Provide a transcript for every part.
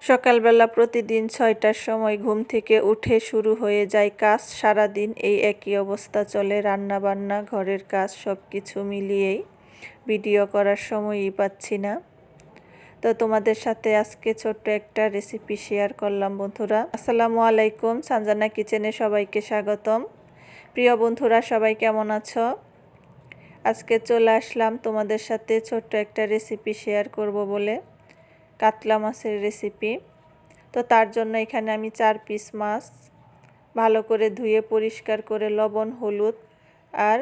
সকালবেলা প্রতিদিন ৬টার সময় ঘুম থেকে উঠে শুরু হয়ে যায় কাজ। সারাদিন এই একই অবস্থা চলে, রান্না বান্না ঘরের কাজ সব কিছু মিলিয়েই ভিডিও করার সময়ই পাচ্ছি না। তো তোমাদের সাথে আজকে ছোট্ট একটা রেসিপি শেয়ার করলাম বন্ধুরা। আসসালামু আলাইকুম, সানজানা কিচেনে সবাইকে স্বাগতম। প্রিয় বন্ধুরা, সবাই কেমন আছো? আজকে চলে আসলাম তোমাদের সাথে ছোট্ট একটা রেসিপি শেয়ার করব বলে, কাতলা মাছের রেসিপি। তো তার জন্য এখানে আমি 4 পিস মাছ ভালো করে ধুয়ে পরিষ্কার করে লবণ, হলুদ আর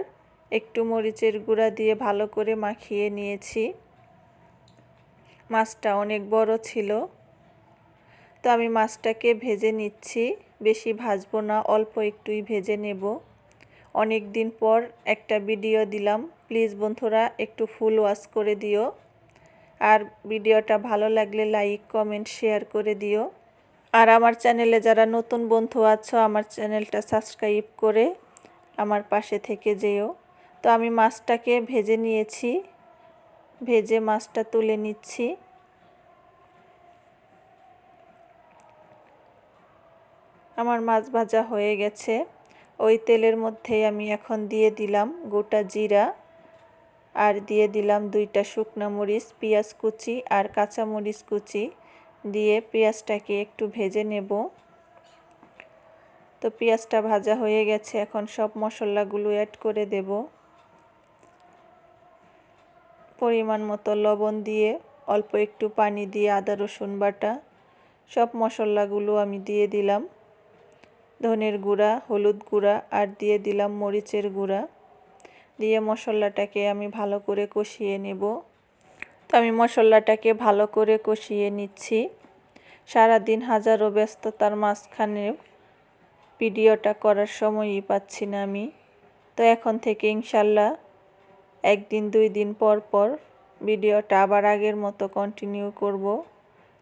একটু মরিচের গুঁড়া দিয়ে ভালো করে মাখিয়ে নিয়েছি। মাছটা অনেক বড় ছিল, তো আমি মাছটাকে ভেজে নিচ্ছি। বেশি ভাজবো না, অল্প একটুই ভেজে নেব। অনেক দিন পর একটা ভিডিও দিলাম, প্লিজ বন্ধুরা একটু ফুল ওয়াচ করে দিও। আর ভিডিওটা ভালো লাগলে লাইক, কমেন্ট, শেয়ার করে দিও। আর আমার চ্যানেলে যারা নতুন বন্ধু আছো, আমার চ্যানেলটা সাবস্ক্রাইব করে আমার পাশে থেকে যেও। তো আমি মাছটাকে ভেজে নিয়েছি, ভেজে মাছটা তুলে নিচ্ছি। আমার মাছ ভাজা হয়ে গেছে। ওই তেলের মধ্যেই আমি এখন দিয়ে দিলাম গোটা জিরা, আর দিয়ে দিলাম 2টা শুকনো মরিচ, পেঁয়াজ কুচি আর কাঁচা মরিচ কুচি দিয়ে পেঁয়াজটাকে একটু ভেজে নেব। তো পেঁয়াজটা ভাজা হয়ে গেছে, এখন সব মশলাগুলো অ্যাড করে দেব। পরিমাণ মতো লবণ দিয়ে, অল্প একটু পানি দিয়ে আদা রসুন বাটা সব মশলাগুলো আমি দিয়ে দিলাম। ধনের গুঁড়া, হলুদ গুঁড়া আর দিয়ে দিলাম মরিচের গুঁড়া দিয়ে মশলাটাকে আমি ভালো করে কষিয়ে নেব। তো আমি মশলাটাকে ভালো করে কষিয়ে নিচ্ছি। সারাদিন হাজারো ব্যস্ততার মাঝখানে ভিডিওটা করার সময়ই পাচ্ছি না আমি। তো এখন থেকে ইনশাল্লাহ 1 দিন 2 দিন পর পর ভিডিওটা আবার আগের মতো কন্টিনিউ করব।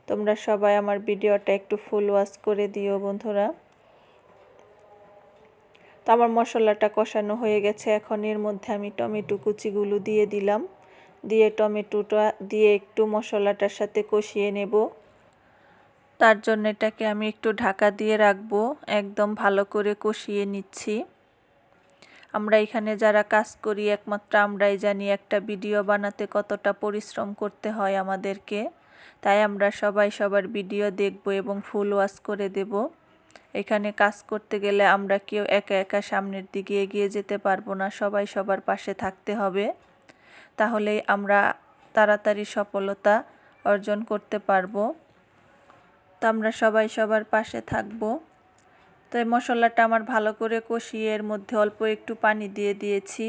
তোমরা সবাই আমার ভিডিওটা একটু ফুল ওয়াচ করে দিও বন্ধুরা। তো আমার মশলাটা কষানো হয়ে গেছে, এখন এর মধ্যে আমি টমেটো কুচিগুলো দিয়ে দিলাম। দিয়ে টমেটোটা দিয়ে একটু মশলাটার সাথে কষিয়ে নেব। তার জন্য এটাকে আমি একটু ঢাকা দিয়ে রাখবো, একদম ভালো করে কষিয়ে নিচ্ছি। আমরা এখানে যারা কাজ করি একমাত্র আমরাই জানি একটা ভিডিও বানাতে কতটা পরিশ্রম করতে হয় আমাদেরকে। তাই আমরা সবাই সবার ভিডিও দেখব এবং ফুল ওয়াচ করে দেব। এখানে কাজ করতে গেলে আমরা কেউ একা একা সামনের দিকে এগিয়ে যেতে পারবো না, সবাই সবার পাশে থাকতে হবে। তাহলেই আমরা তাড়াতাড়ি সফলতা অর্জন করতে পারবো। তো আমরা সবাই সবার পাশে থাকবো। তো এই মশলাটা আমার ভালো করে কষিয়ে এর মধ্যে অল্প একটু পানি দিয়ে দিয়েছি।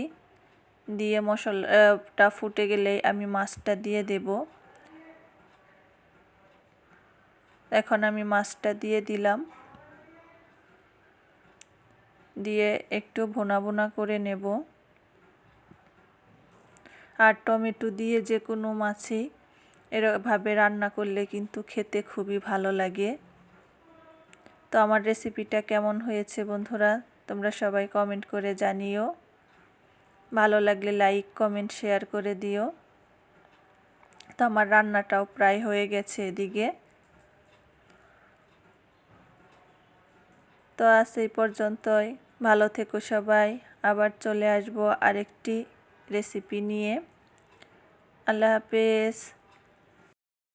দিয়ে মশলাটা ফুটে গেলে আমি মাছটা দিয়ে দেব। এখন আমি মাছটা দিয়ে দিলাম, দিয়ে একটু ভুনা ভুনা করে নেব। আর টমেটো দিয়ে যে কোনো মাছই এভাবে রান্না করলে কিন্তু খেতে খুবই ভালো লাগে। তো আমার রেসিপিটা কেমন হয়েছে বন্ধুরা, তোমরা সবাই কমেন্ট করে জানিও। ভালো লাগলে লাইক, কমেন্ট, শেয়ার করে দিও। তো আমার রান্নাটাও প্রায় হয়ে গেছে এদিকে। তো আজ এই পর্যন্তই, ভালো থেকো সবাই। আবার চলে আসবো আরেকটি রেসিপি নিয়ে। আল্লাহ হাফেজ।